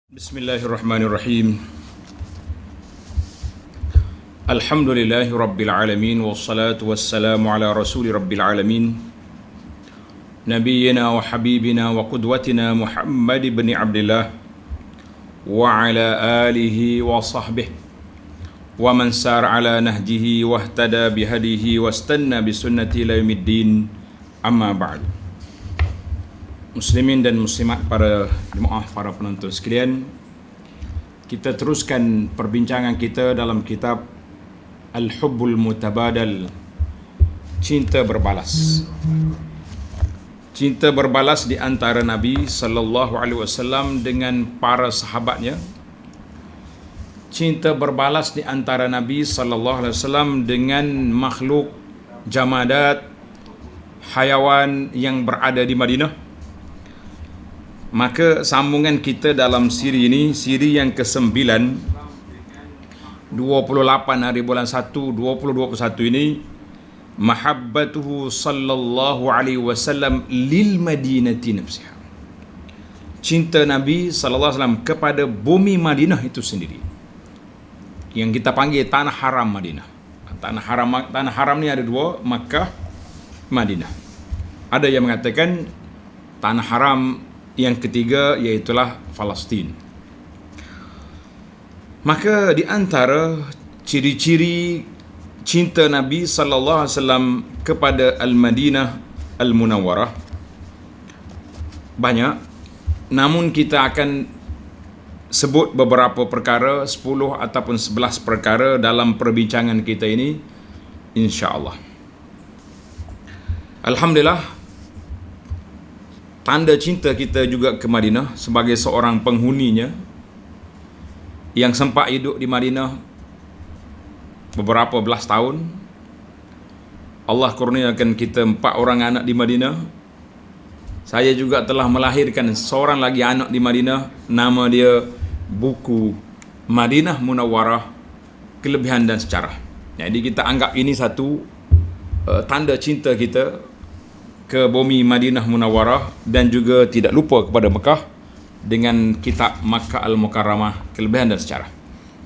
Bismillahirrahmanirrahim. Alhamdulillahi rabbil alamin, wassalatu wassalamu ala rasuli rabbil alamin, nabiyyina wa habibina wa qudwatina Muhammad ibn Abdullah wa ala alihi wa sahbihi wa man sar ala nahjihi wa ihtada bihadihi wa istanna bisunnati ila yaumiddin. Amma ba'd. Muslimin dan muslimat, para jemaah, para penonton sekalian, kita teruskan perbincangan kita dalam kitab Al-Hubbul Mutabadal, cinta berbalas. Cinta berbalas di antara Nabi sallallahu alaihi wasallam dengan para sahabatnya. Cinta berbalas di antara Nabi sallallahu alaihi wasallam dengan makhluk jamadat, hayawan yang berada di Madinah. Maka sambungan kita dalam siri ini, siri yang ke-9, 28 hari bulan 1 2021 ini, mahabbatuhu sallallahu alaihi wasallam lil Madinati nafsiha. Cinta Nabi sallallahu alaihi wasallam kepada bumi Madinah itu sendiri, yang kita panggil tanah haram Madinah. Tanah haram ni ada dua, Makkah, Madinah. Ada yang mengatakan tanah haram yang ketiga iaitulah Palestin. Maka di antara ciri-ciri cinta Nabi sallallahu alaihi wasallam kepada Al-Madinah Al-Munawwarah banyak, namun kita akan sebut beberapa perkara, 10 ataupun 11 perkara dalam perbincangan kita ini, insya-Allah. Alhamdulillah, tanda cinta kita juga ke Madinah sebagai seorang penghuninya yang sempat hidup di Madinah beberapa belas tahun. Allah kurniakan kita 4 orang anak di Madinah. Saya juga telah melahirkan seorang lagi anak di Madinah. Nama dia buku Madinah Munawwarah, Kelebihan dan Sejarah. Jadi kita anggap ini satu tanda cinta kita ke bumi Madinah Munawwarah, dan juga tidak lupa kepada Mekah dengan kitab Makkah Al-Mukarramah, Kelebihan dan Sejarah.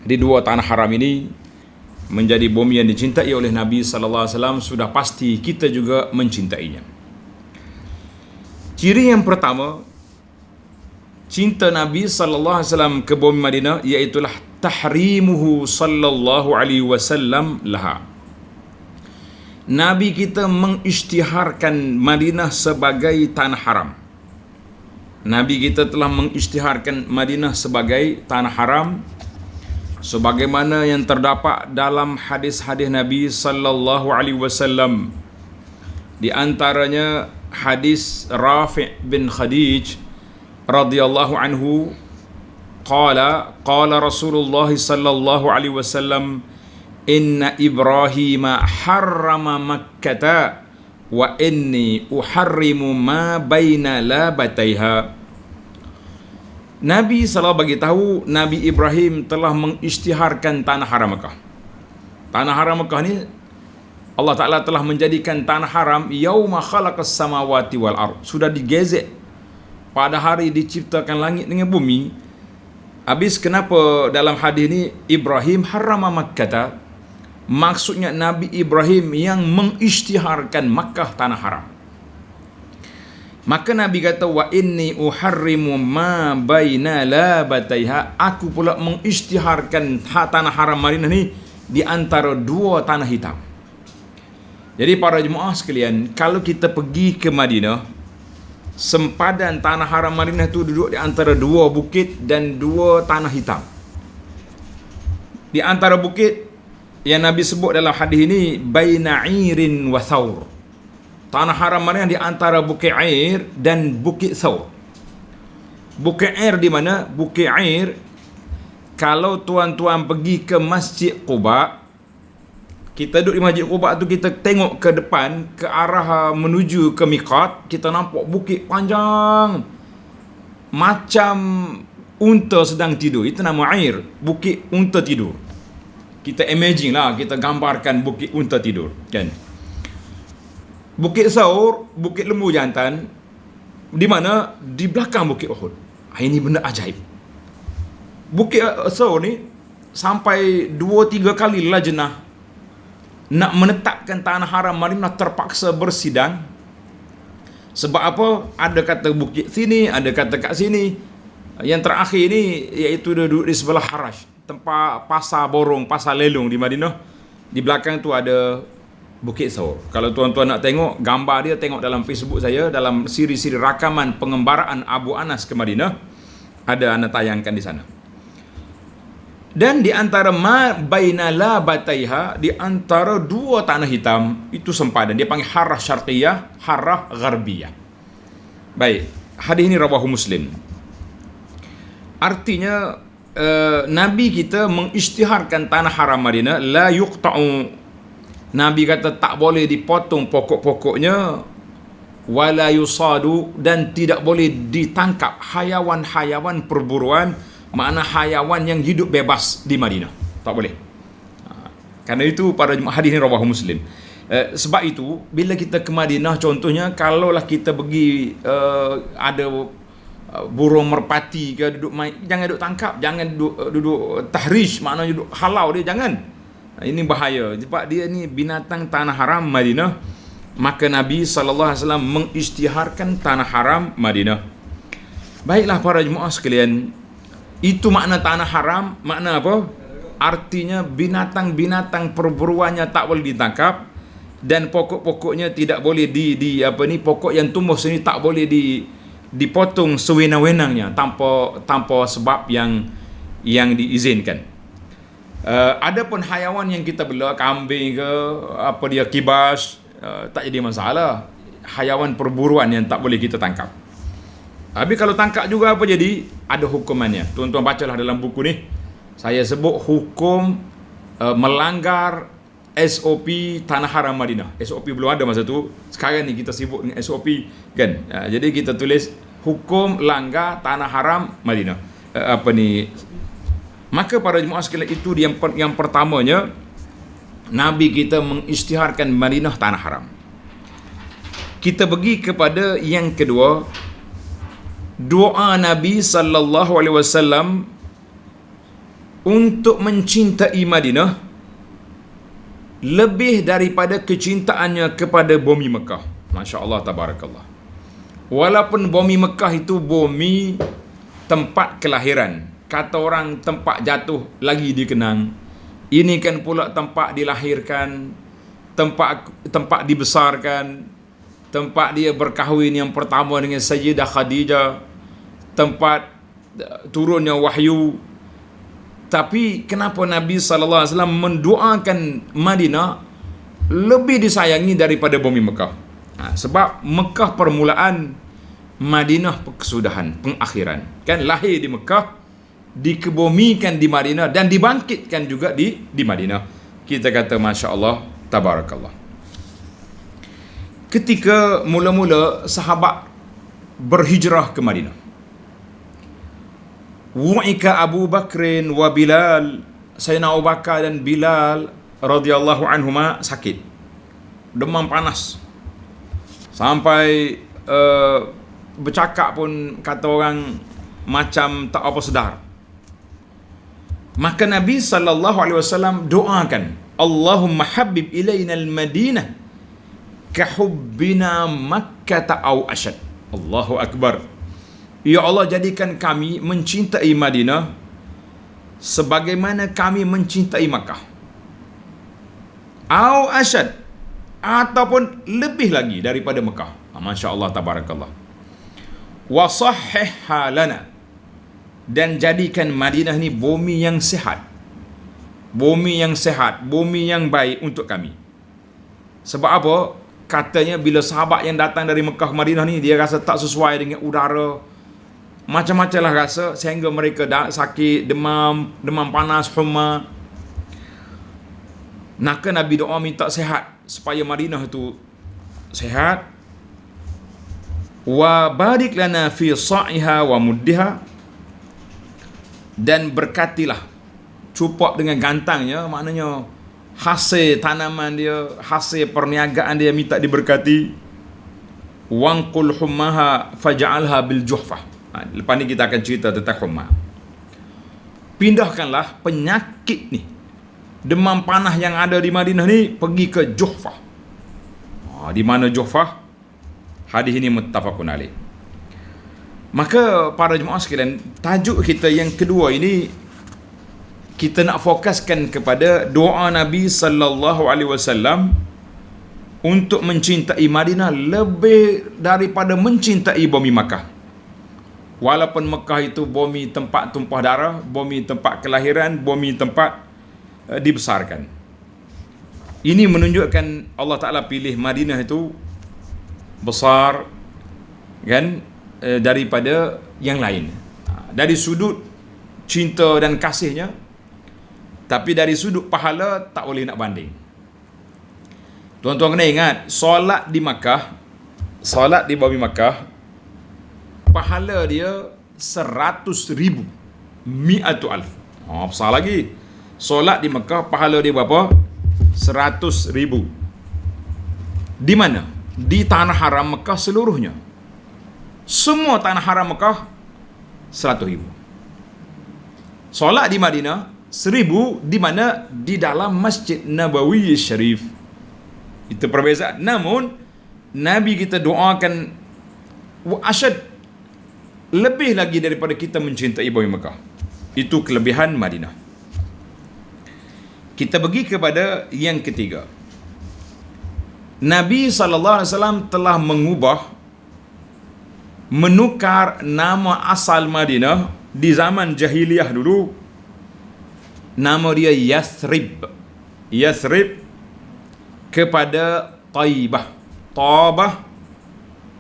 Jadi dua tanah haram ini menjadi bumi yang dicintai oleh Nabi sallallahu alaihi wasallam, sudah pasti kita juga mencintainya. Ciri yang pertama cinta Nabi sallallahu alaihi wasallam ke bumi Madinah iaitulah tahrimuhu sallallahu alaihi wasallam laha. Nabi kita mengisytiharkan Madinah sebagai tanah haram. Nabi kita telah mengisytiharkan Madinah sebagai tanah haram, sebagaimana yang terdapat dalam hadis-hadis Nabi sallallahu alaihi wasallam. Di antaranya hadis Rafi' bin Khadij radhiyallahu anhu, qala Rasulullah sallallahu alaihi wasallam, inna Ibrahim harrama Makkata wa inni uharrimu ma baina labataiha. Nabi SAW bagi tahu, Nabi Ibrahim telah mengisytiharkan tanah haram Makkah. Tanah haram Makkah ni Allah Ta'ala telah menjadikan tanah haram yauma khalaqas samawati wal ard, sudah digezek pada hari diciptakan langit dengan bumi. Habis kenapa dalam hadis ni Ibrahim harrama Makkata? Maksudnya Nabi Ibrahim yang mengisytiharkan Makkah tanah haram. Maka Nabi kata, wa inni uharrimu ma baina labataiha, aku pula mengisytiharkan tanah haram Madinah ni di antara dua tanah hitam. Jadi para jemaah sekalian, kalau kita pergi ke Madinah, sempadan tanah haram Madinah itu duduk di antara dua bukit dan dua tanah hitam. Di antara bukit yang Nabi sebut dalam hadis ini, baina irin wa thawr, tanah haram Madinah di antara Bukit Air dan Bukit Thawr. Bukit Air di mana? Bukit Air, kalau tuan-tuan pergi ke Masjid Quba, kita duduk di Masjid Quba tu, kita tengok ke depan ke arah menuju ke miqat, kita nampak bukit panjang macam unta sedang tidur. Itu nama Air, Bukit Unta Tidur. Kita imagine lah, kita gambarkan bukit unta tidur, kan? Bukit Thawr, Bukit Lembu Jantan, di mana? Di belakang Bukit Uhud. Ini benda ajaib. Bukit Saur ni sampai 2-3 kali lajnah nak menetapkan tanah haram Madinah terpaksa bersidang. Sebab apa? Ada kata bukit sini, ada kata kat sini. Yang terakhir ni iaitu dia duduk di sebelah Haraj, tempat pasar borong, pasar lelong di Madinah. Di belakang tu ada Bukit Saur. Kalau tuan-tuan nak tengok gambar dia, tengok dalam Facebook saya, dalam siri-siri rakaman pengembaraan Abu Anas ke Madinah, ada ana tayangkan di sana. Dan di antara ma baina labataiha, di antara dua tanah hitam itu sempadan. Dia panggil Harrah Syarqiyah, Harrah Gharbiyah. Baik, hadis ini rawahu Muslim. Artinya Nabi kita mengisytiharkan tanah haram Madinah, la yuqta'u. Nabi kata tak boleh dipotong pokok-pokoknya, wala yusadu, dan tidak boleh ditangkap hayawan-hayawan perburuan, makna hayawan yang hidup bebas di Madinah. Tak boleh. Karena itu pada hadis ini rawahu Muslim. Sebab itu bila kita ke Madinah, contohnya kalaulah kita pergi ada burung merpati ke duduk main, jangan duduk tangkap, jangan duduk tahrish, maknanya duduk halau dia, jangan. Ini bahaya sebab dia ni binatang tanah haram Madinah. Maka Nabi SAW mengisytiharkan tanah haram Madinah. Baiklah para jemaah sekalian, itu makna tanah haram. Makna apa? Artinya binatang-binatang perburuannya tak boleh ditangkap, dan pokok-pokoknya tidak boleh pokok yang tumbuh sini tak boleh dipotong sewenang-wenangnya tanpa sebab yang diizinkan. Adapun hayawan yang kita bela, kambing ke kibas, tak jadi masalah. Hayawan perburuan yang tak boleh kita tangkap. Tapi kalau tangkap juga apa jadi? Ada hukumannya. Tuan-tuan bacalah dalam buku ni. Saya sebut hukum melanggar SOP tanah haram Madinah. SOP belum ada masa tu. Sekarang ni kita sibuk dengan SOP kan. Jadi kita tulis hukum langgar tanah haram Madinah. Maka para jemaah sekalian, itu yang pertamanya, Nabi kita mengisytiharkan Madinah tanah haram. Kita pergi kepada yang kedua, doa Nabi sallallahu alaihi wasallam untuk mencintai Madinah lebih daripada kecintaannya kepada bumi Mekah. Masya-Allah, tabarakallah. Walaupun bumi Mekah itu bumi tempat kelahiran, kata orang tempat jatuh lagi dikenang. Ini kan pula tempat dilahirkan, tempat dibesarkan, tempat dia berkahwin yang pertama dengan Sayyidah Khadijah, tempat turunnya wahyu. Tapi kenapa Nabi SAW mendoakan Madinah lebih disayangi daripada bumi Mekah? Sebab Mekah permulaan, Madinah kesudahan, pengakhiran. Kan lahir di Mekah, dikebumikan di Madinah, dan dibangkitkan juga di Madinah. Kita kata Masya Allah, tabarakallah. Ketika mula-mula sahabat berhijrah ke Madinah, Wu'ika Abu Bakrin wa Bilal, Sayyidina Abu Bakar dan Bilal radhiyallahu anhuma sakit, demam panas, sampai bercakap pun kata orang macam tak apa sedar. Maka Nabi SAW doakan, Allahumma habib ilayna al-Madinah kahubbina Makkah au asyad. Allahu Akbar. Ya Allah, jadikan kami mencintai Madinah sebagaimana kami mencintai Makkah, au asyad, ataupun lebih lagi daripada Mekah. Masya Allah, tabarakallah. Wa sahhihha lana, dan jadikan Madinah ni bumi yang sehat, bumi yang sehat, bumi yang baik untuk kami. Sebab apa? Katanya bila sahabat yang datang dari Mekah ke Madinah ni, dia rasa tak sesuai dengan udara, macam-macam lah rasa, sehingga mereka sakit, demam panas, humma. Maka Nabi doa minta sehat, supaya Madinah tu sehat. Wa barik lana fi sa'iha wa muddiha, dan berkatilah cupak dengan gantangnya, maknanya hasil tanaman dia, hasil perniagaan dia minta diberkati. Wanqul hummaha faj'alha bil juhfah. Lepas ni kita akan cerita tentang humma. pindahkanlah penyakit ni, demam panas yang ada di Madinah ni, pergi ke Juhfah. Di mana Juhfah? Hadis ini muttafaqun alaih. Maka para jemaah sekalian, tajuk kita yang kedua ini kita nak fokuskan kepada doa Nabi sallallahu alaihi wasallam untuk mencintai Madinah lebih daripada mencintai bumi Makkah. Walaupun Mekah itu bumi tempat tumpah darah, bumi tempat kelahiran, bumi tempat dibesarkan. Ini menunjukkan Allah Ta'ala pilih Madinah itu besar kan, daripada yang lain. Dari sudut cinta dan kasihnya, tapi dari sudut pahala tak boleh nak banding. Tuan-tuan kena ingat, solat di Makkah, solat di bumi Makkah, pahala dia 100,000, mi'atu alf. Besar lagi. Solat di Mekah, pahala dia berapa? 100,000. Di mana? Di tanah haram Mekah seluruhnya. Semua tanah haram Mekah 100,000. Solat di Madinah 1,000, di mana? Di dalam Masjid Nabawi Syarif. Itu perbezaan. Namun Nabi kita doakan asyad, lebih lagi daripada kita mencintai bumi Mekah. Itu kelebihan Madinah. Kita pergi kepada yang ketiga. Nabi SAW telah menukar nama asal Madinah di zaman jahiliyah dulu. Nama dia Yathrib. Yathrib kepada Taibah.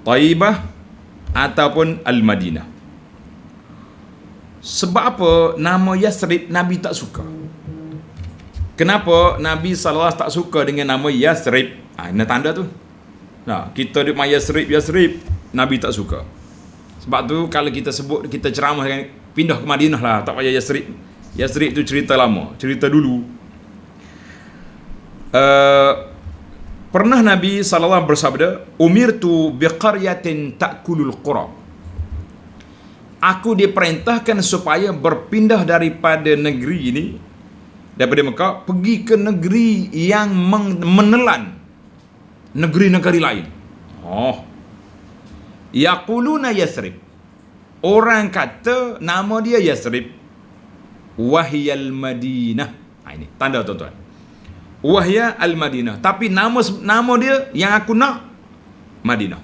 Taibah ataupun Al-Madinah. Sebab apa nama Yathrib Nabi tak suka? Kenapa Nabi SAW tak suka dengan nama Yathrib? Ini tanda tu. Kita duduk Yathrib, Nabi tak suka. Sebab tu kalau kita sebut, kita ceramah, pindah ke Madinah lah, tak payah Yathrib. Yathrib tu cerita lama, cerita dulu. Pernah Nabi SAW bersabda, umirtu biqaryatin ta'kulul qura. Aku diperintahkan supaya berpindah daripada negeri ini, daripada Mekah, pergi ke negeri yang menelan negeri-negeri lain. Yaquluna Yathrib. Orang kata nama dia Yathrib. Wahiyal Madinah. Ini tanda tuan-tuan. Wahya al-Madinah. Tapi nama dia yang aku nak Madinah.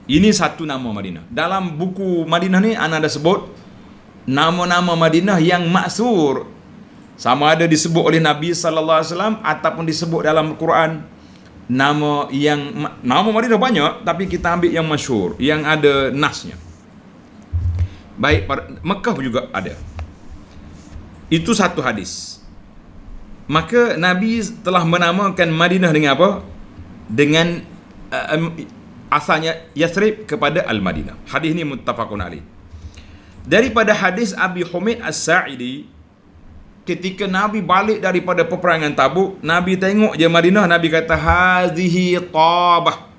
Ini satu nama Madinah. Dalam buku Madinah ni ana ada sebut nama-nama Madinah yang maksur. Sama ada disebut oleh Nabi sallallahu alaihi wasallam ataupun disebut dalam Al-Quran. Nama Madinah banyak, tapi kita ambil yang masyhur, yang ada nasnya. Baik, Mekah juga ada. Itu satu hadis. Maka Nabi telah menamakan Madinah dengan apa? Dengan asalnya Yathrib kepada Al-Madinah. Hadis ini muttafaqun alaih. Daripada hadis Abi Humaid As-Sa'idi, ketika Nabi balik daripada peperangan Tabuk, Nabi tengok je Madinah, Nabi kata hazihi Tabah.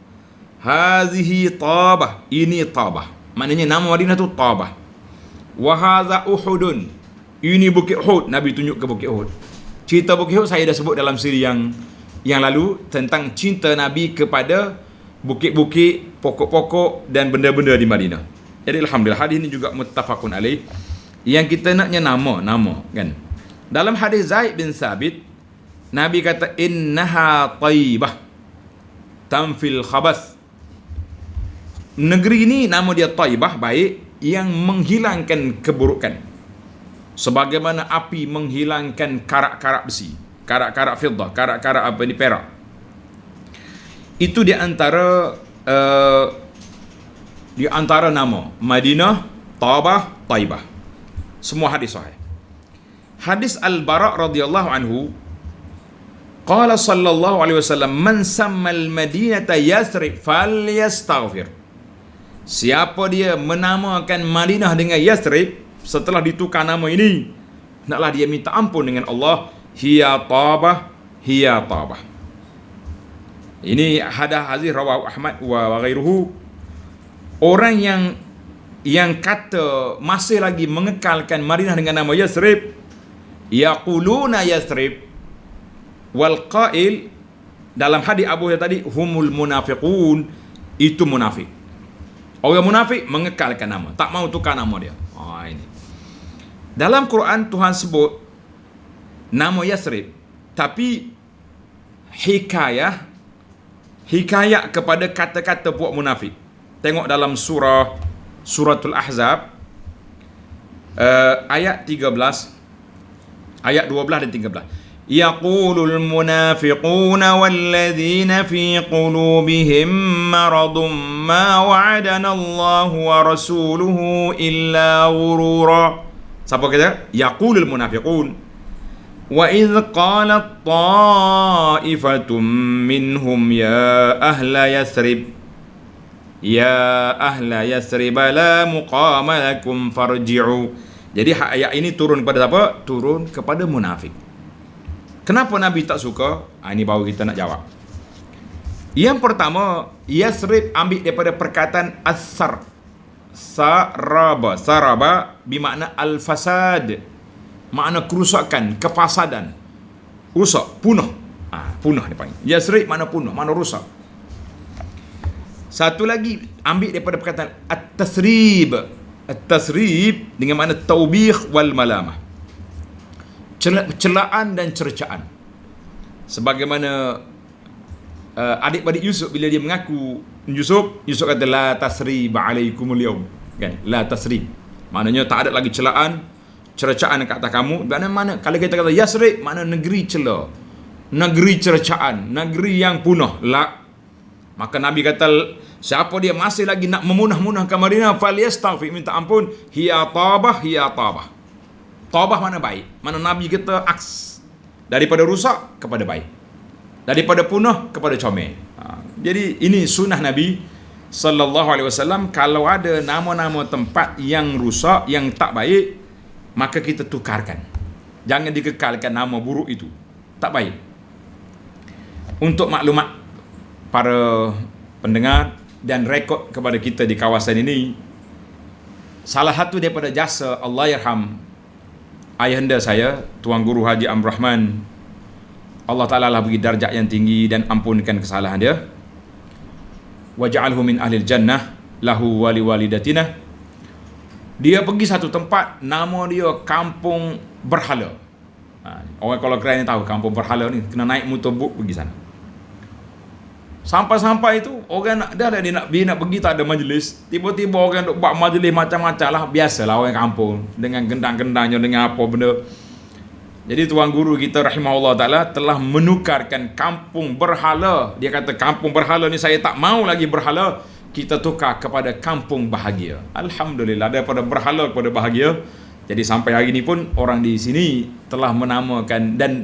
Hazihi Tabah. Ini Tabah. Maknanya nama Madinah tu Tabah. Wa hadza Uhudun. Ini Bukit Uhud. Nabi tunjuk ke Bukit Uhud. Cerita Bukit Uhud saya dah sebut dalam siri yang lalu tentang cinta Nabi kepada bukit-bukit, pokok-pokok dan benda-benda di Madinah. Jadi alhamdulillah hadis ini juga muttafaqun alaih. Yang kita naknya nama kan. Dalam hadis Zaid bin Thabit, Nabi kata innaha Taibah tamfil khabas. Negeri ini nama dia Taibah, baik, yang menghilangkan keburukan. Sebagaimana api menghilangkan karak-karak besi, karak-karak fiddah, karak-karak apa ni, perak. Itu di antara nama Madinah, Tabah, Taibah. Semua hadis sahih. Hadis Al-Bara radhiyallahu anhu, qala sallallahu alaihi wasallam, man sammal madinata Yathrib falyastaghfir. Siapa dia menamakan Madinah dengan Yathrib, setelah ditukar nama ini, naklah dia minta ampun dengan Allah. Hiya Tabah, hiya Tabah. Ini hadis rawahu Ahmad wa ghairuhu. Orang yang yang kata masih lagi mengekalkan Madinah dengan nama Yasrib, yaquluna Yasrib, wal qail dalam hadis Abu Hurairah tadi, humul munafiqun, itu munafik. Orang munafik mengekalkan nama, tak mau tukar nama dia. Ini. Dalam Quran Tuhan sebut nama Yasrib, tapi hikayat kepada kata-kata puak munafik. Tengok dalam Suratul Ahzab ayat 13, ayat 12 dan 13. Yaqulul munafiquna walladzina fi qulubihim maradun ma wa'adana Allahu wa rasuluhu illa ghurura. Siapa kata? Yaqulul munafiqun wa idh qalat ta'ifatum minhum ya ahla Yasrib la muqama lakum farji'u. Jadi ayat ini turun kepada siapa? Turun kepada munafik. Kenapa Nabi tak suka? Ini baru kita nak jawab. Yang pertama, Yasrib ambil daripada perkataan asar, saraba bermakna al-fasad, makna kerusakan, kefasadan, rusak, punah. Punah dia panggil. Yasrib makna punah, makna rusak. Satu lagi ambil daripada perkataan at-tasrib. At-tasrib dengan makna taubih wal malamah, celaan dan cercaan. Sebagaimana adik-adik Yusuf bila dia mengaku Yusuf kata la tasrib alaikumul yaum, kan? La tasrib maknanya tak ada lagi celaan, cercaan ke atas kamu. Mana kalau kita kata Yasrib makna negeri cela, negeri cercaan, negeri yang punah. Maka Nabi kata, siapa dia masih lagi nak memunah-munahkan Madinah, falyastaghfir, minta ampun, hiya tabah. Tabah mana baik. Mana Nabi kata aks, daripada rusak kepada baik, daripada punah kepada comel. Jadi ini sunnah Nabi sallallahu alaihi wasallam. Kalau ada nama-nama tempat yang rusak, yang tak baik, maka kita tukarkan. Jangan dikekalkan nama buruk itu. Tak baik. Untuk maklumat para pendengar dan rekod kepada kita di kawasan ini, salah satu daripada jasa Allahyarham ayahanda saya, Tuan Guru Haji Amr Rahman, Allah Ta'ala lah bagi darjat yang tinggi dan ampunkan kesalahan dia. Waj'alhu min ahlil jannah lahu wali walidatina. Dia pergi satu tempat, nama dia Kampung Berhala. Orang kalau keren tahu Kampung Berhala ni, kena naik motorbot pergi sana. Sampai-sampai itu orang dia nak pergi, tak ada majlis. Tiba-tiba orang duk buat majlis macam-macam lah. Biasalah orang kampung dengan gendang-gendangnya, dengan apa benda. Jadi Tuan Guru kita rahimahullah ta'ala telah menukarkan Kampung Berhala. Dia kata Kampung Berhala ni saya tak mau lagi berhala, kita tukar kepada Kampung Bahagia. Alhamdulillah, daripada berhala kepada bahagia. Jadi sampai hari ini pun orang di sini telah menamakan dan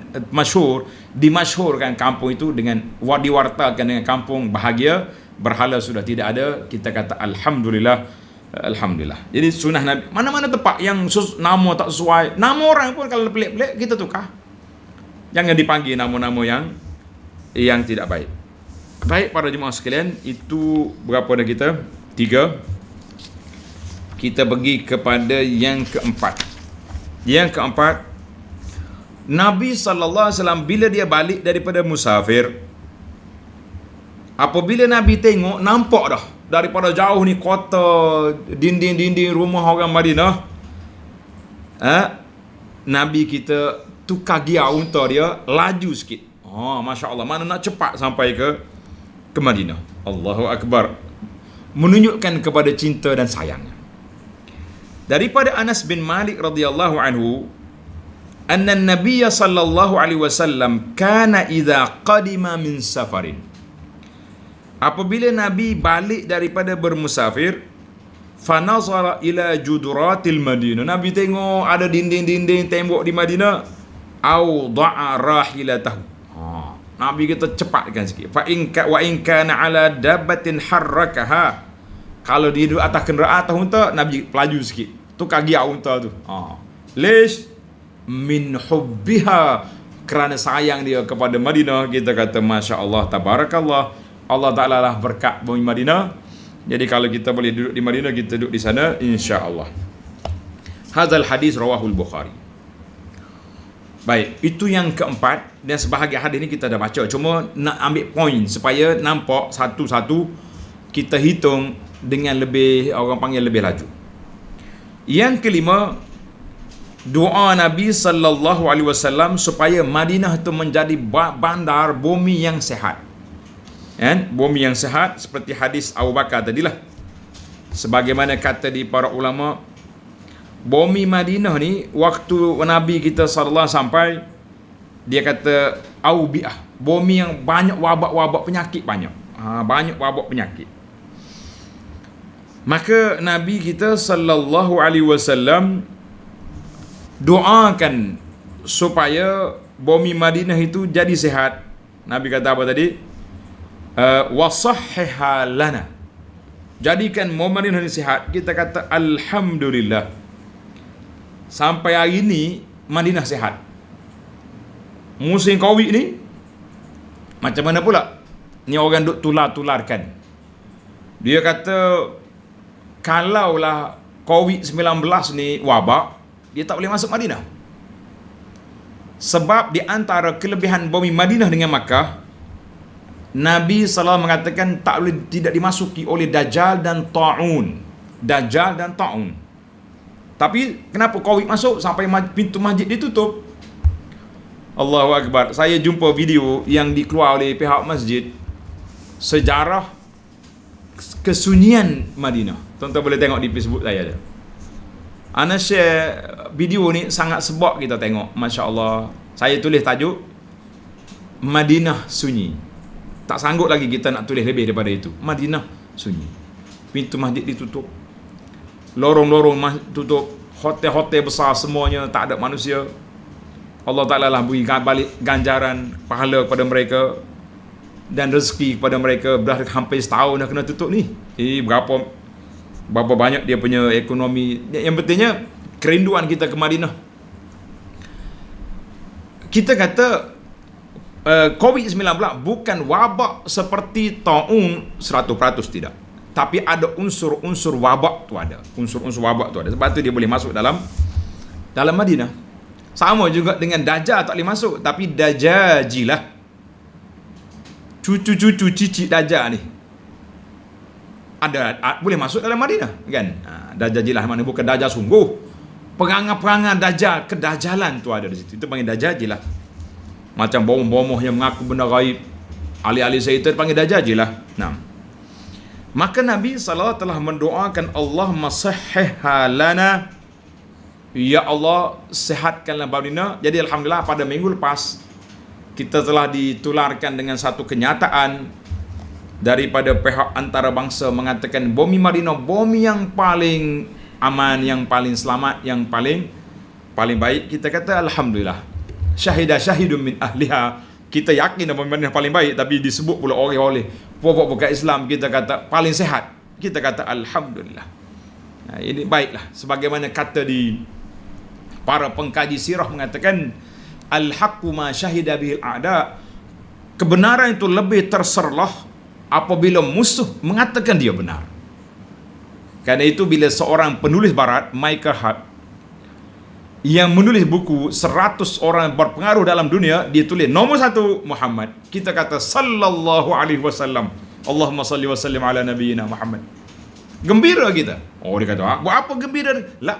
dimasyhurkan kampung itu dengan, diwartakan dengan Kampung Bahagia. Berhala sudah tidak ada. Kita kata alhamdulillah, alhamdulillah. Jadi sunnah Nabi. Mana-mana tempat yang nama tak sesuai, nama orang pun kalau pelik-pelik kita tukar. Jangan dipanggil nama-nama yang tidak baik. Baik para jemaah sekalian, itu berapa dah kita? 3. Kita pergi kepada yang keempat. Yang keempat, Nabi SAW bila dia balik daripada musafir, apabila Nabi tengok, nampak dah daripada jauh ni kota, dinding-dinding rumah orang Madinah, Nabi kita tukar gear unta dia, laju sikit. Masya Allah, mana nak cepat sampai ke Madinah. Allahu Akbar. Menunjukkan kepada cinta dan sayangnya. Daripada Anas bin Malik radhiyallahu anhu, anna an-nabiy sallallahu alaihi wasallam kana idza qadima min safarin. Apabila Nabi balik daripada bermusafir, fa nazara ila juduratil Madinah. Nabi tengok ada dinding-dinding tembok di Madinah, au da'a rahilatahu. Nabi kata cepatkan sikit. Fa in kana ala dabbatin harrakaha. Kalau dia duduk atas kenderaan atas unta, Nabi pelaju sikit, tukar gear unta tu. Lish min hubbiha, kerana sayang dia kepada Madinah. Kita kata Masya Allah, Tabarakallah, Allah Ta'ala lah berkat bumi Madinah. Jadi kalau kita boleh duduk di Madinah, kita duduk di sana insya-Allah. Hadzal hadis rawahul Bukhari. Baik, itu yang keempat, dan sebahagian hadis ni kita dah baca. Cuma nak ambil poin supaya nampak satu-satu kita hitung dengan lebih, orang panggil lebih laju. Yang kelima, doa Nabi sallallahu alaihi wasallam supaya Madinah itu menjadi bandar bumi yang sehat. Kan? Bumi yang sehat seperti hadis Abu Bakar tadilah. Sebagaimana kata di para ulama, bumi Madinah ni waktu Nabi kita sallallahu sampai, dia kata aubiah, bumi yang banyak wabak-wabak penyakit, banyak wabak penyakit. Maka Nabi kita sallallahu alaihi wasallam doakan supaya bumi Madinah itu jadi sehat. Nabi kata apa tadi? Wasahhiha lana, jadikan bumi Madinah ini sehat. Kita kata alhamdulillah, sampai hari ini Madinah sehat. Musim Covid ni macam mana pula? Ni orang duk tular-tularkan. Dia kata kalaulah Covid-19 ni wabak, dia tak boleh masuk Madinah. Sebab di antara kelebihan bumi Madinah dengan Makkah, Nabi SAW mengatakan tidak dimasuki oleh Dajjal dan Ta'un. Dajjal dan Ta'un. Tapi kenapa Covid masuk sampai pintu masjid ditutup? Allahu Akbar. Saya jumpa video yang dikeluar oleh pihak masjid, sejarah kesunyian Madinah. Tuan-tuan boleh tengok di Facebook saya ada. Ana share video ni, sangat sebab kita tengok. Masya Allah. Saya tulis tajuk Madinah sunyi. Tak sanggup lagi kita nak tulis lebih daripada itu. Madinah sunyi. Pintu masjid ditutup, lorong-lorong tutup, hotel-hotel besar semuanya tak ada manusia. Allah Ta'ala lah beri balik ganjaran pahala kepada mereka dan rezeki kepada mereka. Dah hampir setahun dah kena tutup ni. Berapa banyak dia punya ekonomi. Yang pentingnya kerinduan kita ke Madinah. Kita kata Covid-19 bukan wabak seperti Ta'un 100%, tidak. Tapi ada unsur-unsur wabak tu ada. Unsur-unsur wabak tu ada. Sebab tu dia boleh masuk dalam Madinah. Sama juga dengan Dajjal tak boleh masuk. Tapi Dajajilah, cucu-cucu cicit Dajjal ni, ada boleh masuk dalam Madinah, kan? Dajajilah mana bukan Dajjal sungguh. Perangai-perangai Dajjal, kedajalan tu ada di situ. Itu panggil Dajajilah. Macam bomoh-bomoh yang mengaku benda gaib, ahli-ahli syaitan panggil Dajajilah. Nah, maka Nabi SAW telah mendoakan Allahumma sahihha lana, ya Allah sehatkanlah Madinah. Jadi alhamdulillah pada minggu lepas kita telah ditularkan dengan satu kenyataan daripada pihak antarabangsa mengatakan bumi Madinah bumi yang paling aman, yang paling selamat, yang paling baik. Kita kata alhamdulillah. Syahidun min ahliha, kita yakin bumi Madinah paling baik, tapi disebut pula oleh pokok-pokok Islam, kita kata paling sehat. Kita kata alhamdulillah. Ini baiklah, sebagaimana kata di para pengkaji sirah mengatakan al-haqqu ma syahida bihil a'da, kebenaran itu lebih terserlah apabila musuh mengatakan dia benar. Kerana itu bila seorang penulis barat, Michael Hart, yang menulis buku 100 orang berpengaruh dalam dunia, dia tulis nombor 1 Muhammad, kita kata sallallahu alaihi wasallam, Allahumma salli wa sallim ala nabiyyina Muhammad. Gembira kita. Oh, dia kata, buat apa gembira? La,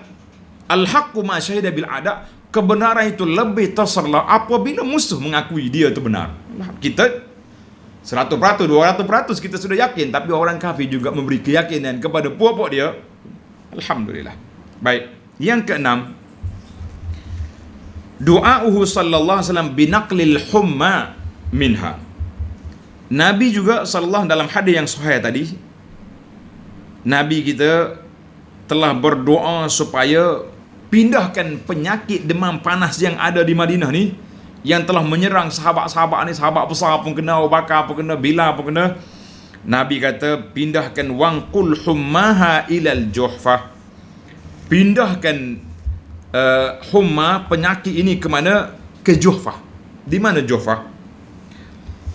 al-haqqu ma syahida bil a'da, kebenaran itu lebih terserlah apabila musuh mengakui dia itu benar. Kita 100%, 200% kita sudah yakin, tapi orang kafir juga memberi keyakinan kepada puak-puak dia. Alhamdulillah. Baik. Yang keenam, du'a'uhu sallallahu alaihi wasallam binaqlil humma minha. Nabi juga sallallahu dalam hadis yang sahih tadi, Nabi kita telah berdoa supaya pindahkan penyakit demam panas yang ada di Madinah ni, yang telah menyerang sahabat-sahabat ni, sahabat besar pun kena, Abu Bakar pun kena, Bilal pun kena. Nabi kata pindahkan wangqul hummaha ilal Juhfah, pindahkan humma penyakit ini ke mana? Ke Juhfah. Di mana Juhfah?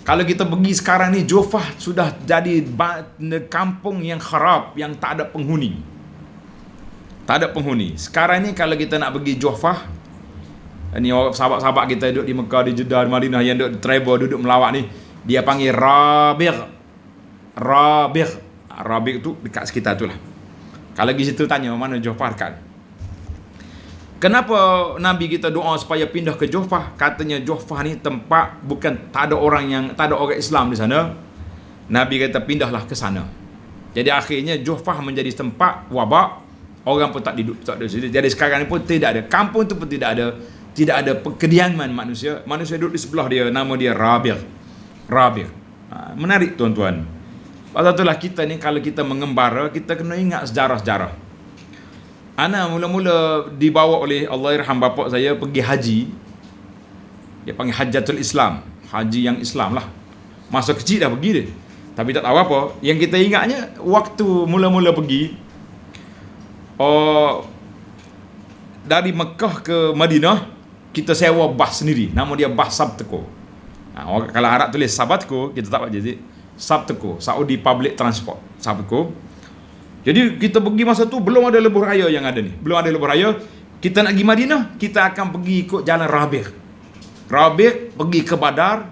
Kalau kita pergi sekarang ni, Jufah sudah jadi kampung yang kharab, yang tak ada penghuni. Tak ada penghuni. Sekarang ni kalau kita nak pergi Jufah, ni sahabat-sahabat kita duduk di Mekah, di Jeddah, di Madinah yang duduk travel, duduk melawat ni, dia panggil Rabiq. Rabiq tu dekat sekitar tu lah. Kalau pergi situ tanya mana Jufah dekat. Kenapa Nabi kita doa supaya pindah ke Jufah? Katanya Jufah ni tempat bukan tak ada orang Islam di sana. Nabi kata pindahlah ke sana. Jadi akhirnya Jufah menjadi tempat wabak, orang pun tak duduk, tak ada. Jadi sekarang ni pun tidak ada, kampung tu pun tidak ada kediaman manusia. Manusia duduk di sebelah dia, nama dia Rabiq. Menarik tuan-tuan. Pasal itulah kita ni kalau kita mengembara, kita kena ingat sejarah-sejarah. Ana mula-mula dibawa oleh Allahyarham bapa saya pergi haji. Dia panggil Hajjatul Islam, haji yang Islam lah. Masa kecil dah pergi dia, tapi tak tahu apa. Yang kita ingatnya waktu mula-mula pergi, dari Mekah ke Madinah, kita sewa bas sendiri. Nama dia bas Sabteko. Kalau Arab tulis Sabatko, kita tak baca je. Sabteko, Saudi Public Transport, Sabteko. Jadi kita pergi masa tu belum ada lebuh raya yang ada ni. Belum ada lebuh raya. Kita nak pergi Madinah, kita akan pergi ikut jalan Rabiq, pergi ke Badar,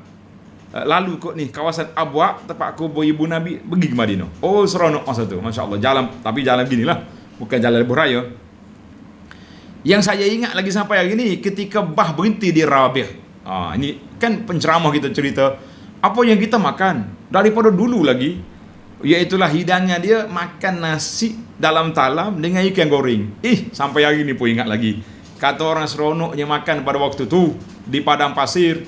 lalu ikut ni kawasan Abwa, tempat kubur ibu Nabi, pergi ke Madinah. Oh, seronok masa tu, masya-Allah. Jalan beginilah, bukan jalan lebuh raya. Yang saya ingat lagi sampai hari ni, ketika bah berhenti di Rabiq. Ini kan penceramah kita cerita apa yang kita makan daripada dulu lagi. Iaitulah hidangnya dia makan nasi dalam talam dengan ikan goreng. Sampai hari ni pun ingat lagi. Kata orang seronoknya makan pada waktu tu di padang pasir.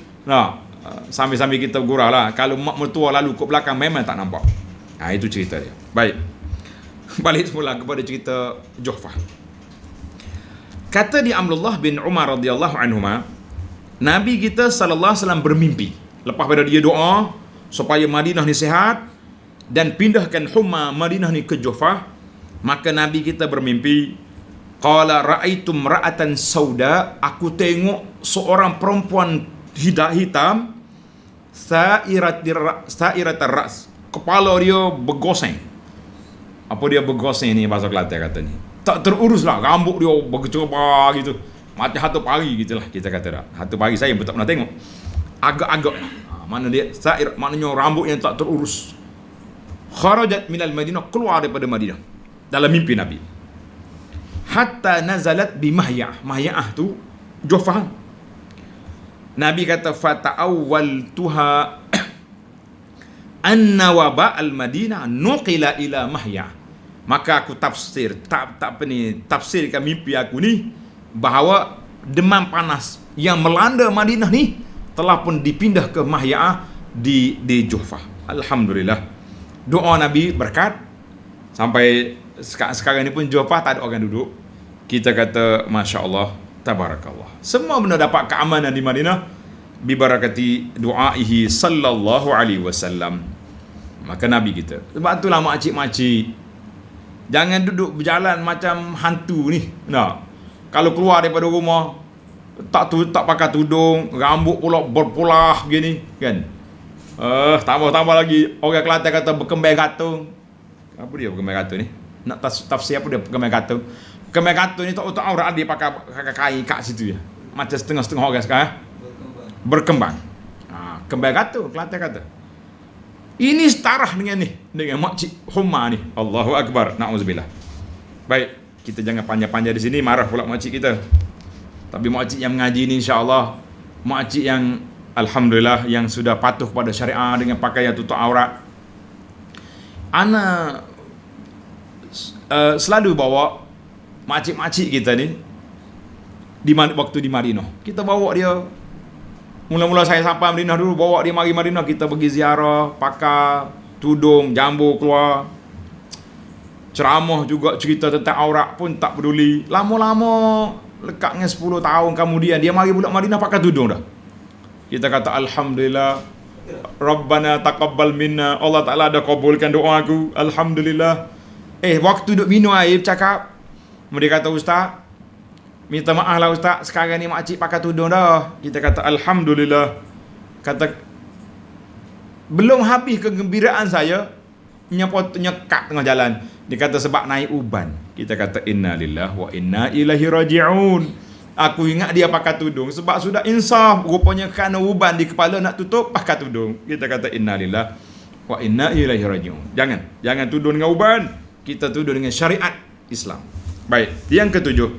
Sambil-sambil kita gurau lah. Kalau mak mertua lalu ke belakang memang tak nampak. Itu cerita dia. Baik. Balik semula kepada cerita Jufah. Kata di Abdullah bin Umar radhiyallahu anhuma, Nabi kita sallallahu alaihi wasallam bermimpi. Lepas pada dia doa supaya Madinah ni sihat dan pindahkan Humma Madinah ni ke Jufah, maka Nabi kita bermimpi, qala ra'aitu ra'atan sauda, aku tengok seorang perempuan hitam sa'iratar ras, kepala dia bergoseng. Apa dia bergoseng ni bahasa Kelantan kata ni? Tak terurus lah, rambut dia bergecoba gitu, macam hatu pari gitulah kita kata dah. Hatu pari saya pun tak pernah tengok. Agak-agak mana dia sa'ir, maknanya rambut yang tak terurus. Kharajat minal Madinah, keluar daripada Madinah dalam mimpi Nabi. Hatta nazalat bi Mahya'ah. Mahya'ah tu Jufah. Nabi kata fata'awwaltuha anna waba al-Madinah nuqila ila Mahya'ah. Maka aku tafsirkan mimpi aku ni bahawa demam panas yang melanda Madinah ni telah pun dipindah ke Mahya'ah di Jufah. Alhamdulillah. Doa Nabi berkat sampai sekarang ni pun Jufah tak ada orang duduk. Kita kata Masya Allah, Tabarakallah. Semua benda dapat keamanan di Madinah bibarakati du'aihi sallallahu alaihi wasallam. Maka Nabi kita. Sebab itulah makcik-makcik, jangan duduk berjalan macam hantu ni. Kalau keluar daripada rumah tak pakai tudung, rambut pula berpulah begini kan. Tambah lagi orang Kelantan kata berkembang gatung. Apa dia berkembang gatung ni? Nak tafsir apa dia berkembang gatung? Berkembang gatung ni tak orang dia pakai kain kat situ je. Macam setengah-setengah orang sekarang. Berkembang. Kembang gatung Kelantan kata. Ini setara dengan makcik Humma ni. Allahu Akbar. Na'udzubillah. Baik, kita jangan panjang-panjang di sini, marah pula makcik kita. Tapi makcik yang mengaji ni insya-Allah makcik yang alhamdulillah yang sudah patuh pada syariah dengan pakaian tutup aurat. Ana selalu bawa makcik-makcik kita ni waktu di Madinah. Kita bawa dia. Mula-mula saya sampai Madinah dulu, bawa dia mari Madinah, kita pergi ziarah, pakai tudung, jambu keluar. Ceramah juga, cerita tentang aurat pun tak peduli. Lama-lama lekatnya 10 tahun kemudian dia mari pula Madinah pakai tudung dah. Kita kata alhamdulillah, Rabbana taqabbal minna, Allah Taala dah kabulkan doa aku, alhamdulillah. Waktu duk minum air cakap, mereka kata ustaz, minta maaf lah ustaz, sekarang ni makcik pakai tudung dah. Kita kata alhamdulillah. Kata Belum habis kegembiraan saya, nyekak tengah jalan. Dia kata sebab naik uban. Kita kata inna lillahi wa inna ilaihi raji'un. Aku ingat dia pakai tudung sebab sudah insaf. Rupanya kerana uban di kepala nak tutup, pakai tudung. Kita kata inna lillahi wa inna ilaihi raji'un. Jangan tudung dengan uban. Kita tudung dengan syariat Islam. Baik, yang ketujuh.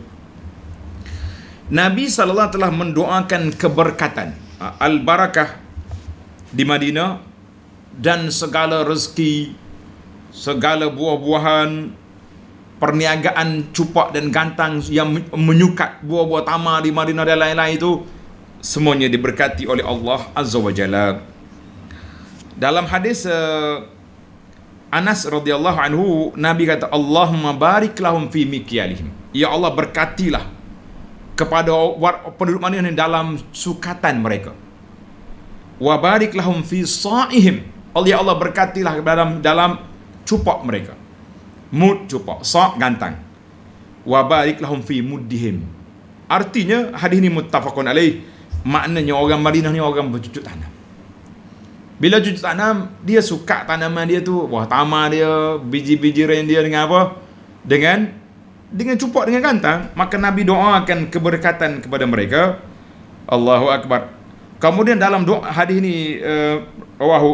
Nabi SAW telah mendoakan keberkatan, al-barakah di Madinah, dan segala rezeki, segala buah-buahan, perniagaan cupak dan gantang yang menyukat buah-buah tamar di Madinah dan lain-lain itu, semuanya diberkati oleh Allah Azza wa Jalla. Dalam hadis Anas radhiyallahu anhu, Nabi kata, Allahumma barik lahum fi mikyalihim. Ya Allah, berkatilah kepada penduduk Madinah dalam sukatan mereka. Wa barik lahum fi sa'ihim. Ya Allah, berkatilah dalam cupak mereka. Mud cupak, sa' gantang. Wa barik lahum fi muddihim. Artinya hadis ini muttafaqun alaih. Maknanya orang Madinah ni orang bercucuk tanam. Bila cucuk tanam, dia suka tanaman dia tu, buah tamar dia, biji-bijiran dia dengan apa? Dengan cupak, dengan gantang. Maka Nabi doakan keberkatan kepada mereka. Allahu akbar. Kemudian dalam doa hadis ini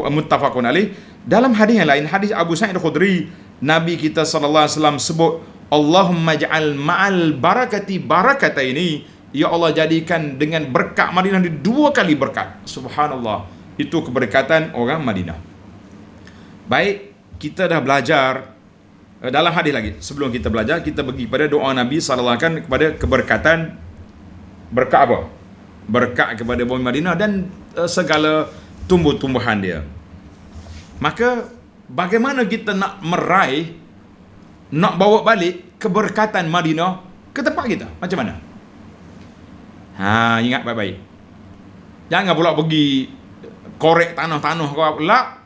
muttafaqun alaih. Dalam hadis yang lain, hadis Abu Sa'id Al-Khudri, Nabi kita sallallahu alaihi wasallam sebut, Allahumma ja'al ma'al barakati barakataini. Ya Allah, jadikan dengan berkat Madinah ni 2 kali berkat. Subhanallah. Itu keberkatan orang Madinah. Baik, kita dah belajar dalam hadis lagi. Sebelum kita belajar, kita pergi pada doa Nabi sallallahu alaihi wasallam kepada keberkatan. Berkat apa? Berkat kepada bumi Madinah dan segala tumbuh-tumbuhan dia. Maka bagaimana kita nak meraih, nak bawa balik keberkatan Madinah ke tempat kita? Macam mana? Ingat baik-baik. Jangan pula pergi korek tanah-tanah kau lah,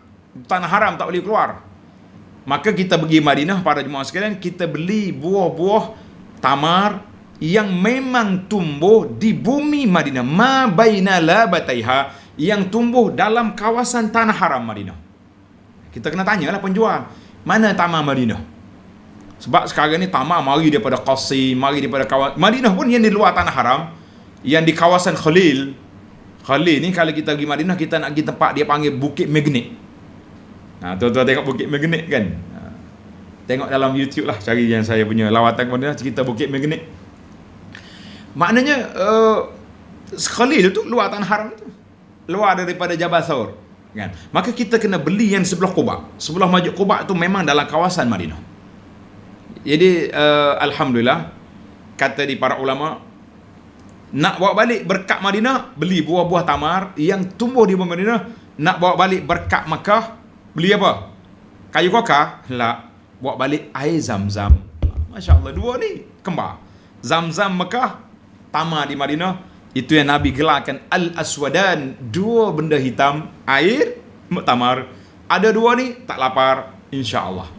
tanah haram tak boleh keluar. Maka kita pergi Madinah, para jemaah sekalian, kita beli buah-buah tamar yang memang tumbuh di bumi Madinah, ma baina labataiha, yang tumbuh dalam kawasan tanah haram Madinah. Kita kena tanyalah penjual, mana tamar Madinah? Sebab sekarang ni tamar mari daripada Qasim, mari daripada kawasan Madinah pun yang di luar tanah haram, yang di kawasan Khalil ni, kalau kita pergi Madinah, kita nak pergi tempat dia panggil Bukit Magnet. Tuan-tuan tengok Bukit Magnet kan? Tengok dalam YouTube lah, cari yang saya punya lawatan Madinah, cerita Bukit Magnet. Maknanya Khalil tu luar tanah haram tu, luar daripada Jabal Thawr kan? Maka kita kena beli yang sebelah Quba. Sebelah Masjid Quba tu memang dalam kawasan Madinah. Jadi alhamdulillah, kata di para ulama, nak bawa balik berkat Madinah, beli buah-buah tamar yang tumbuh di bumi Madinah. Nak bawa balik berkat Makkah, beli apa? Kayu kokar? La, bawa balik air Zam-Zam. Masya Allah, 2 ni kembar. Zam-Zam Makkah, tamar di Madinah. Itu yang Nabi gelarkan Al-Aswadan, 2 benda hitam, air, tamar. Ada 2 ni, tak lapar, insya-Allah.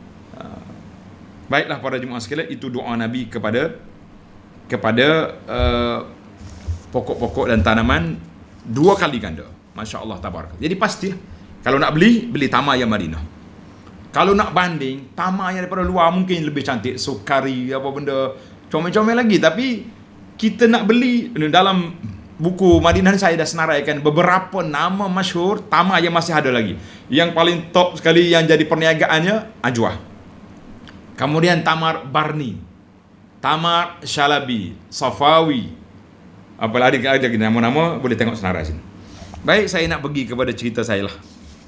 Baiklah para jemaah sekalian, itu doa Nabi kepada pokok-pokok dan tanaman 2 kali ganda. Masya Allah, tabarak. Jadi pastilah, kalau nak beli tamar yang Madinah. Kalau nak banding, tamar yang daripada luar mungkin lebih cantik, sukari, apa benda, comel-comel lagi. Tapi kita nak beli, dalam buku Madinah saya dah senaraikan beberapa nama masyhur tamar yang masih ada lagi. Yang paling top sekali yang jadi perniagaannya Ajwa. Kemudian tamar Barni, tamar Shalabi, Safawi. Apalagi lagi nama-nama, boleh tengok senarai sini. Baik, saya nak pergi kepada cerita saya lah.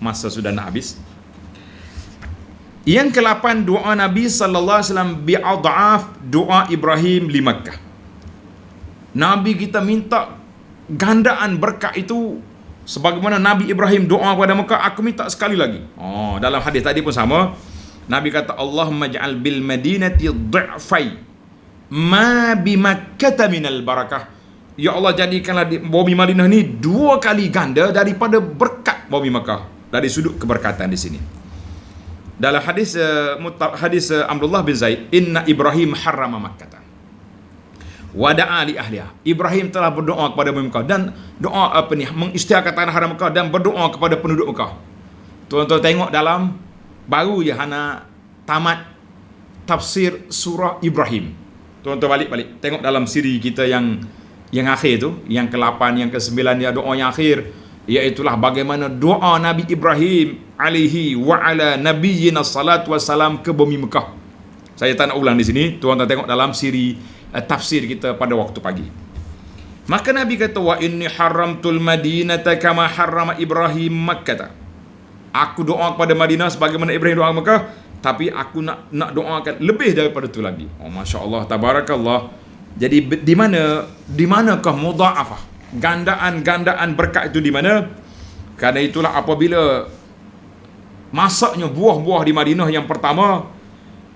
Masa sudah nak habis. Yang ke-8, doa Nabi sallallahu alaihi wasallam bi'adhaf doa Ibrahim di Makkah. Nabi kita minta gandaan berkat itu sebagaimana Nabi Ibrahim doa kepada Makkah, aku minta sekali lagi. Dalam hadis tadi pun sama. Nabi kata, Allahumma ja'al bil madinati dhi'fai ma bi Makkah minal barakah. Ya Allah, jadikanlah di bumi Madinah ni 2 kali ganda daripada berkat bumi Makkah, dari sudut keberkatan di sini. Dalam hadis Abdullah bin Zaid, inna Ibrahim harrama Makkah wa da'a li ahliha. Ibrahim telah berdoa kepada bumi Makkah dan doa mengisytiharkan tanah haram Makkah dan berdoa kepada penduduk Makkah. Tuan-tuan tengok dalam baru je hana tamat tafsir surah Ibrahim. Tuan-tuan balik tengok dalam siri kita yang akhir tu, yang ke-8, yang ke-9 dia doa yang akhir, iaitulah bagaimana doa Nabi Ibrahim alaihi wa ala nabiyyina salatu wassalam ke bumi Mekah. Saya tak nak ulang di sini, tuan-tuan tengok dalam siri tafsir kita pada waktu pagi. Maka Nabi kata, wa inni haramtul madinata kama harrama Ibrahim Makkah. Aku doa kepada Madinah sebagaimana Ibrahim doa Mekah, tapi aku nak doakan lebih daripada itu lagi. Oh, masya-Allah, tabarakallah. Jadi di manakah mudha'afah? Gandaan berkat itu di mana? Karena itulah apabila masaknya buah-buah di Madinah yang pertama,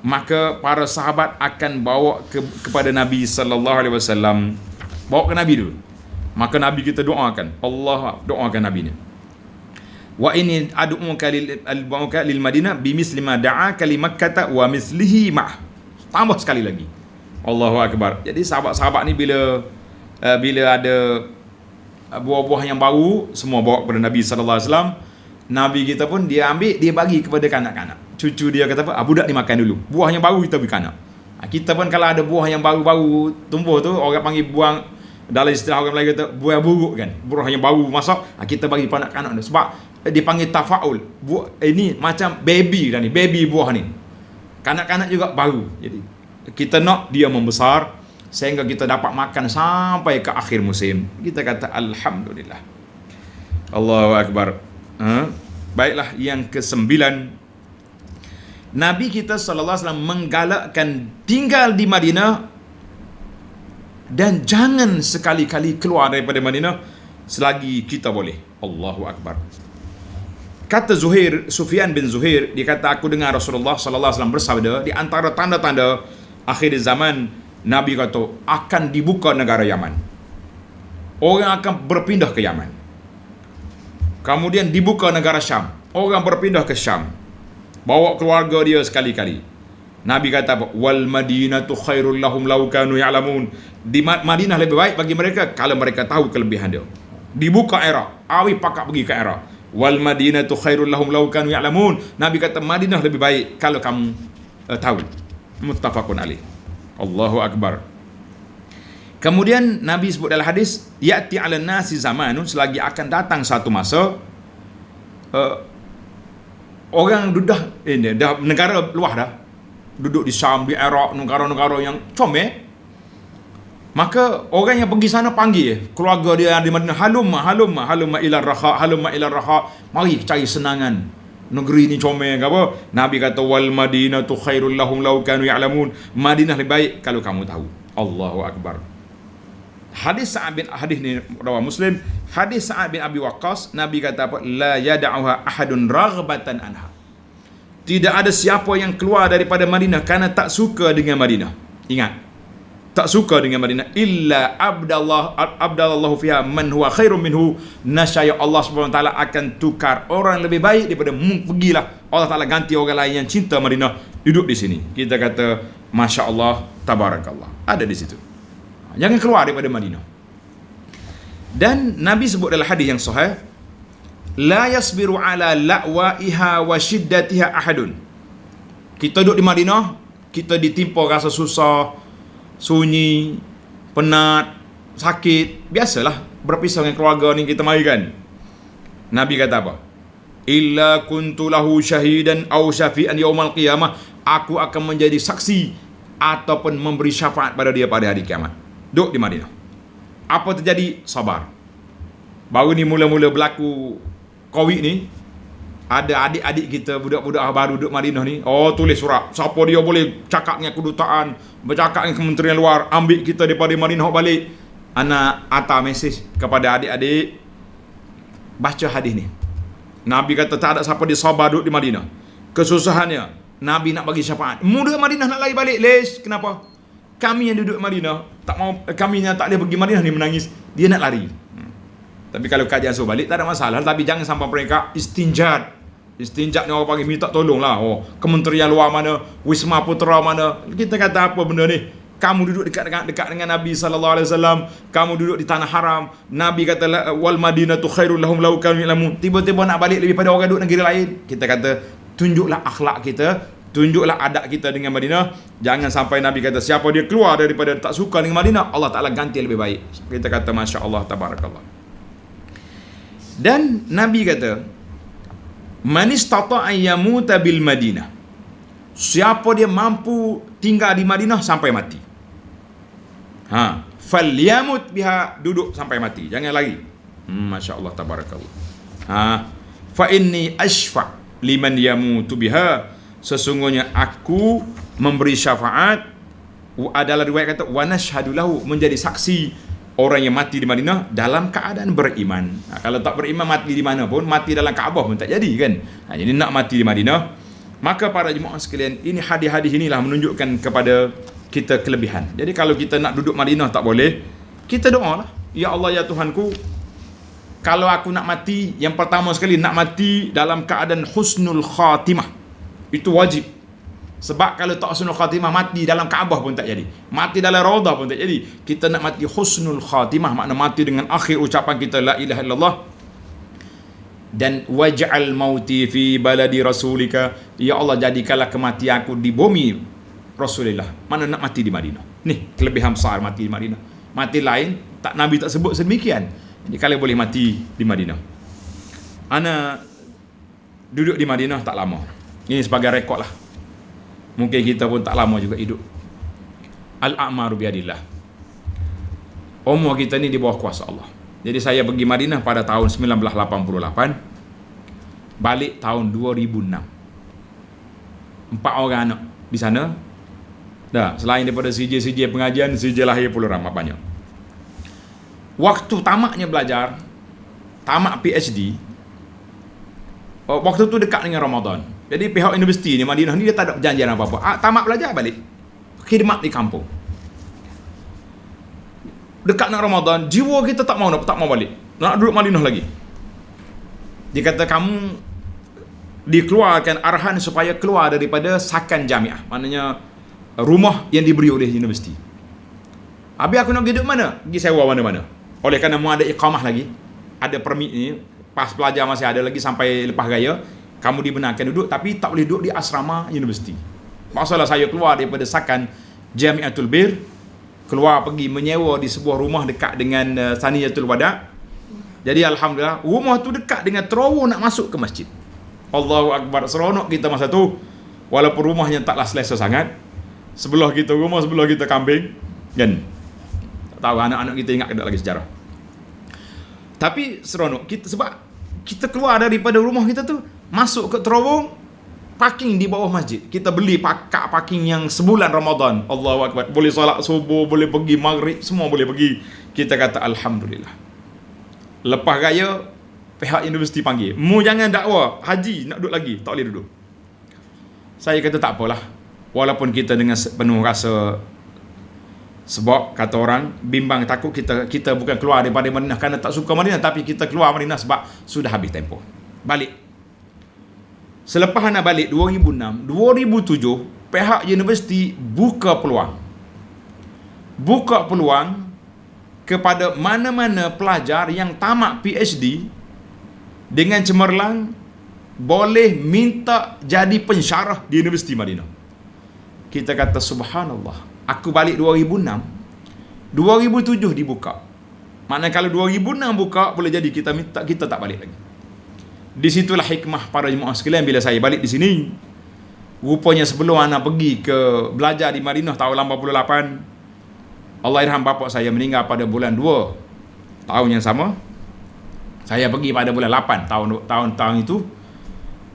maka para sahabat akan bawa kepada Nabi sallallahu alaihi wasallam. Bawa ke Nabi dulu. Maka Nabi kita doakan. Allah doakan Nabi ni. Wa ini ad'uka lil Madinah bimisli ma da'aka li Makkah wa mislihi ma'. Tambah sekali lagi. Allahu akbar. Jadi sahabat-sahabat ni bila ada buah-buah yang baru, semua bawa kepada Nabi sallallahu alaihi wasallam. Nabi kita pun dia ambil, dia bagi kepada kanak-kanak. Cucu dia kata apa? Budak dimakan dulu. Buah yang baru kita bagi kanak. Kita pun kalau ada buah yang baru-baru tumbuh tu, orang panggil buang, dalam istilah orang Melayu kata buah buruk kan. Buah yang baru masak, kita bagi kanak-kanak tu. Sebab dipanggil tafaul. Buah ini macam baby dah ni, baby buah ni. Kanak-kanak juga baru. Jadi kita nak dia membesar sehingga kita dapat makan sampai ke akhir musim. Kita kata alhamdulillah. Allahu akbar. Baiklah, yang ke-9, Nabi kita sallallahu alaihi wasallam menggalakkan tinggal di Madinah dan jangan sekali-kali keluar daripada Madinah selagi kita boleh. Allahu akbar. Kata Sufyan bin Zuhair, dia kata aku dengar Rasulullah sallallahu alaihi wasallam bersabda, di antara tanda-tanda akhir zaman, Nabi kata akan dibuka negara Yaman. Orang akan berpindah ke Yaman. Kemudian dibuka negara Syam. Orang berpindah ke Syam. Bawa keluarga dia sekali-kali. Nabi kata apa? Wal madinatu khairul lahum law kanu ya'lamun. Di Madinah lebih baik bagi mereka kalau mereka tahu kelebihan dia. Dibuka era, awi pakak pergi ke era. Wal madinatu khairul lahum law kanu ya'lamun. Nabi kata Madinah lebih baik kalau kamu tahu. Muttafaqun alaih. Allahu akbar. Kemudian Nabi sebut dalam hadis, ya'ti 'alan nasi zamanun, selagi akan datang satu masa orang dah negara luar dah, duduk di Syam, di Iraq, negara-negara yang comel, maka orang yang pergi sana panggil keluarga dia di Madinah, halumma ila raha, mari cari senangan, negeri ni comel ke apa. Nabi kata wal madinatu khairul lahum law kanu ya'lamun. Madinah lebih baik kalau kamu tahu. Allahu akbar. Hadis ni rawah Muslim. Hadis Sa'ad bin Abi Waqqas, Nabi kata apa? La yad'uha ahadun raghbatan anha. Tidak ada siapa yang keluar daripada Madinah kerana tak suka dengan Madinah. Ingat, tak suka dengan Madinah, illa abdallahu fiha man huwa khairum minhu. Nasyaya Allah Subhanahu wa taala akan tukar orang lebih baik daripada pergilah. Allah Taala ganti orang lain yang cinta Madinah duduk di sini. Kita kata masya-Allah, tabarakallah. Ada di situ. Jangan keluar daripada Madinah. Dan Nabi sebut dalam hadis yang sahih, la yasbiru ala la'waiha wa shiddatiha ahadun. Kita duduk di Madinah, kita ditimpa rasa susah, sunyi, penat, sakit, biasalah berpisah dengan keluarga ni kita mari kan. Nabi kata apa? Illa kuntu lahu syahidan aw syafi'an yaumal qiyamah. Aku akan menjadi saksi ataupun memberi syafaat pada dia pada hari kiamat. Duduk di Madinah. Apa terjadi? Sabar. Baru ni mula-mula berlaku Covid ni, ada adik-adik kita, budak-budak baru duduk Madinah ni, tulis surat. Siapa dia boleh cakap dengan kedutaan, bercakap dengan kementerian luar, ambil kita daripada Madinah balik. Ana hantar mesej kepada adik-adik, baca hadis ni. Nabi kata tak ada siapa dia sabar duduk di Madinah. Kesusahannya, Nabi nak bagi syafaat. Muda Madinah nak lari balik. Kenapa? Kami yang duduk Madinah tak mau, kami yang tak boleh pergi Madinah ni menangis, dia nak lari. Tapi kalau kajian suruh balik tak ada masalah, tapi jangan sampai mereka istinjat ni orang panggil minta tolong lah. Kementerian luar mana, Wisma Putra mana, kita kata apa benda ni, kamu duduk dekat dengan Nabi sallallahu alaihi wasallam, kamu duduk di tanah haram. Nabi kata wal madinatu khairul lahum law kanu ya'lamun. Tiba-tiba nak balik lebih pada orang duduk negeri lain. Kita kata tunjuklah akhlak kita, tunjuklah adab kita dengan Madinah. Jangan sampai Nabi kata siapa dia keluar daripada tak suka dengan Madinah, Allah Taala ganti lebih baik. Kita kata masya-Allah tabarakallah. Dan Nabi kata man istata'a yamuta bil Madinah. Siapa dia mampu tinggal di Madinah sampai mati. Falyamut biha, duduk sampai mati, jangan lari. Masya-Allah tabarakallah. Fa inni ashfa' liman yamutu biha. Sesungguhnya aku memberi syafaat, adalah riwayat kata wa nashhadu lahu, menjadi saksi orang yang mati di Madinah dalam keadaan beriman. Kalau tak beriman mati di mana pun, mati dalam Kaabah pun tak jadi kan. Jadi nak mati di Madinah. Maka para jemaah sekalian, ini hadis-hadis inilah menunjukkan kepada kita kelebihan. Jadi kalau kita nak duduk Madinah tak boleh, kita doa lah, ya Allah ya Tuhanku, kalau aku nak mati, yang pertama sekali nak mati dalam keadaan husnul khatimah. Itu wajib. Sebab kalau tak husnul khatimah, mati dalam Kaabah pun tak jadi, mati dalam Raudah pun tak jadi. Kita nak mati husnul khatimah, makna mati dengan akhir ucapan kita la ilaha illallah. Dan waj'al mauti fi baladi rasulika, ya Allah jadikanlah kematian aku di bumi Rasulullah. Mana nak mati di Madinah. Ni kelebihan besar mati di Madinah. Mati lain tak, Nabi tak sebut sedemikian. Jadi kalau boleh mati di Madinah. Ana duduk di Madinah tak lama. Ini sebagai rekod lah. Mungkin kita pun tak lama juga hidup. Al-a'maru biadillah. Umur kita ni di bawah kuasa Allah. Jadi saya pergi Madinah pada tahun 1988, balik tahun 2006. 4 orang anak di sana. Dah, selain daripada CJ pengajian, CJ lahir pula ramai banyak. Waktu tamaknya belajar, tamak PhD, waktu tu dekat dengan Ramadan. Jadi pihak universiti ni Madinah ni dia tak ada perjanjian apa-apa. Tamak belajar balik, khidmat di kampung. Dekat nak Ramadan, jiwa kita tak mau balik, nak duduk Madinah lagi. Dia kata kamu dikeluarkan arahan supaya keluar daripada sakan jamiah, maknanya rumah yang diberi oleh universiti. Habis aku nak pergi duduk mana? Pergi sewa mana-mana. Oleh kerana mu ada iqamah lagi, ada permit ni, pas pelajar masih ada lagi sampai lepas raya, kamu dibenarkan duduk, tapi tak boleh duduk di asrama universiti. Masalah saya keluar daripada sakan Jamiatul Bir, keluar pergi menyewa di sebuah rumah dekat dengan Saniyatul Wada. Jadi alhamdulillah, rumah tu dekat dengan terowong nak masuk ke masjid. Allahu Akbar, seronok kita masa tu. Walaupun rumahnya taklah selesa sangat. Sebelah kita rumah, sebelah kita kambing, kan? Tak tahu anak-anak kita ingat ke tak lagi sejarah. Tapi seronok kita, sebab kita keluar daripada rumah kita tu, masuk ke terowong, parking di bawah masjid. Kita beli kak parking yang sebulan Ramadan. Allahu Akbar. Boleh solat subuh, boleh pergi maghrib, semua boleh pergi. Kita kata alhamdulillah. Lepas raya, pihak universiti panggil, mu jangan dakwa haji, nak duduk lagi. Tak boleh duduk. Saya kata tak apalah, walaupun kita dengan penuh rasa, sebab kata orang bimbang, takut kita bukan keluar daripada Madinah kerana tak suka Madinah, tapi kita keluar Madinah sebab sudah habis tempoh. Balik. Selepas nak balik 2006, 2007, pihak universiti buka peluang kepada mana-mana pelajar yang tamat PhD dengan cemerlang boleh minta jadi pensyarah di Universiti Madinah. Kita kata subhanallah. Aku balik 2006, 2007 dibuka. Maknanya kalau 2006 buka, boleh jadi kita tak balik lagi. Di situlah hikmah para jemaah sekalian bila saya balik di sini. Rupanya sebelum anak pergi ke belajar di Madinah tahun 88, Allah irham bapa saya meninggal pada bulan 2 tahun yang sama. Saya pergi pada bulan 8 tahun itu.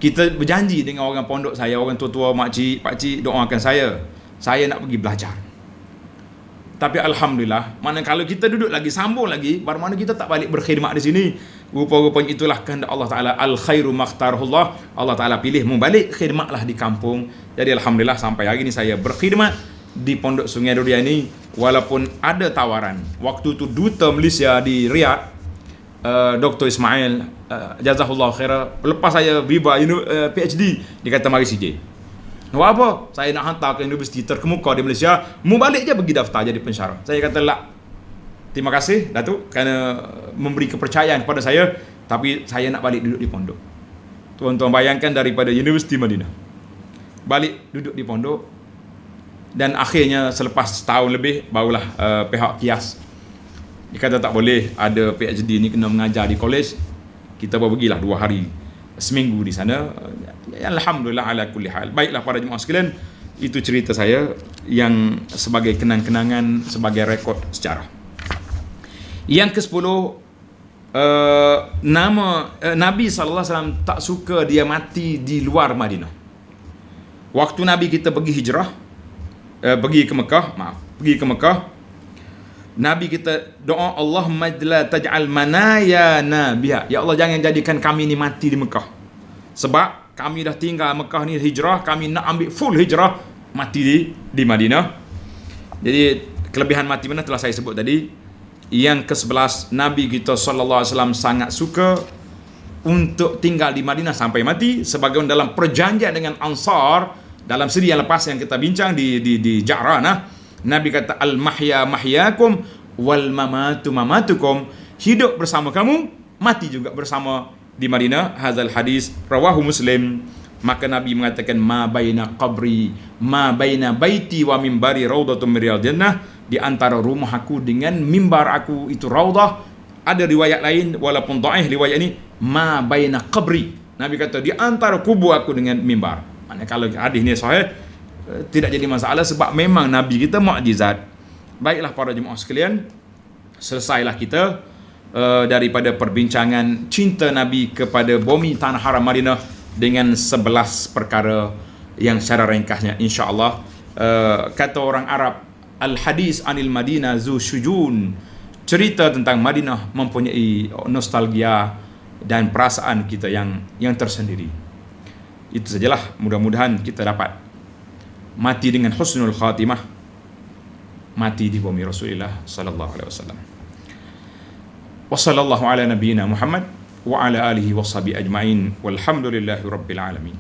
Kita berjanji dengan orang pondok saya, orang tua-tua, makcik, pakcik, doakan saya nak pergi belajar. Tapi alhamdulillah, mana kalau kita duduk lagi, sambung lagi, baru mana kita tak balik berkhidmat di sini. Rupa-rupanya itulah kehendak Allah Ta'ala. Al-khairu makhtarahullah. Allah Ta'ala pilih membalik khidmatlah di kampung. Jadi alhamdulillah sampai hari ini saya berkhidmat di Pondok Sungai Doria ini. Walaupun ada tawaran. Waktu itu Duta Malaysia di Riyadh, Dr. Ismail, jazahullah khairah, lepas saya viva PhD, dia kata mari CJ. Buat apa? Saya nak hantar ke universiti terkemuka di Malaysia, mu balik je pergi daftar jadi pensyarah. Saya kata lah, terima kasih Datuk kerana memberi kepercayaan kepada saya, tapi saya nak balik duduk di pondok. Tuan-tuan bayangkan daripada Universiti Madinah balik duduk di pondok, dan akhirnya selepas setahun lebih barulah pihak KIAS dia kata tak boleh ada PhD ni kena mengajar di kolej. Kita baru pergilah 2 hari seminggu di sana. Alhamdulillah ala kulli hal. Baiklah para jemaah sekalian, itu cerita saya yang sebagai kenang-kenangan, sebagai rekod sejarah. Yang ke-10, Nabi SAW tak suka dia mati di luar Madinah. Waktu Nabi kita pergi hijrah, pergi ke Mekah, Nabi kita doa, Allahumma la taj'al manayana biha. Ya Allah, jangan jadikan kami ni mati di Mekah. Sebab kami dah tinggal Mekah ni hijrah, kami nak ambil full hijrah, mati di Madinah. Jadi kelebihan mati mana telah saya sebut tadi. Yang ke-11, Nabi kita SAW sangat suka untuk tinggal di Madinah sampai mati, sebagaimana dalam perjanjian dengan Ansar dalam siri yang lepas yang kita bincang di Ja'ranah. Nabi kata, al-mahya mahyakum wal mamatu mamatukum. Hidup bersama kamu, mati juga bersama di Madinah. Hazal hadis rawahu Muslim. Maka Nabi mengatakan, ma baina qabri ma baina baiti wa mimbari raudatun min riyadil jannah. Di antara rumah aku dengan mimbar aku itu raudah. Ada riwayat lain walaupun dhaif riwayat ini, ma baina qabri. Nabi kata di antara kubur aku dengan mimbar. Maknanya kalau hadis ni sahih, tidak jadi masalah sebab memang Nabi kita mukjizat. Baiklah para jemaah sekalian, selesailah kita daripada perbincangan cinta Nabi kepada bumi tanah haram Madinah dengan 11 perkara yang secara ringkasnya insya-Allah. Kata orang Arab, al-hadis anil Madinah zu syujun. Cerita tentang Madinah mempunyai nostalgia dan perasaan kita yang tersendiri. Itu sajalah, mudah-mudahan kita dapat mati dengan husnul khatimah, mati di bumi Rasulullah sallallahu alaihi wasallam. Wa sallallahu ala nabiyyina Muhammad wa ala alihi washabihi ajmain. Walhamdulillahi rabbil alamin.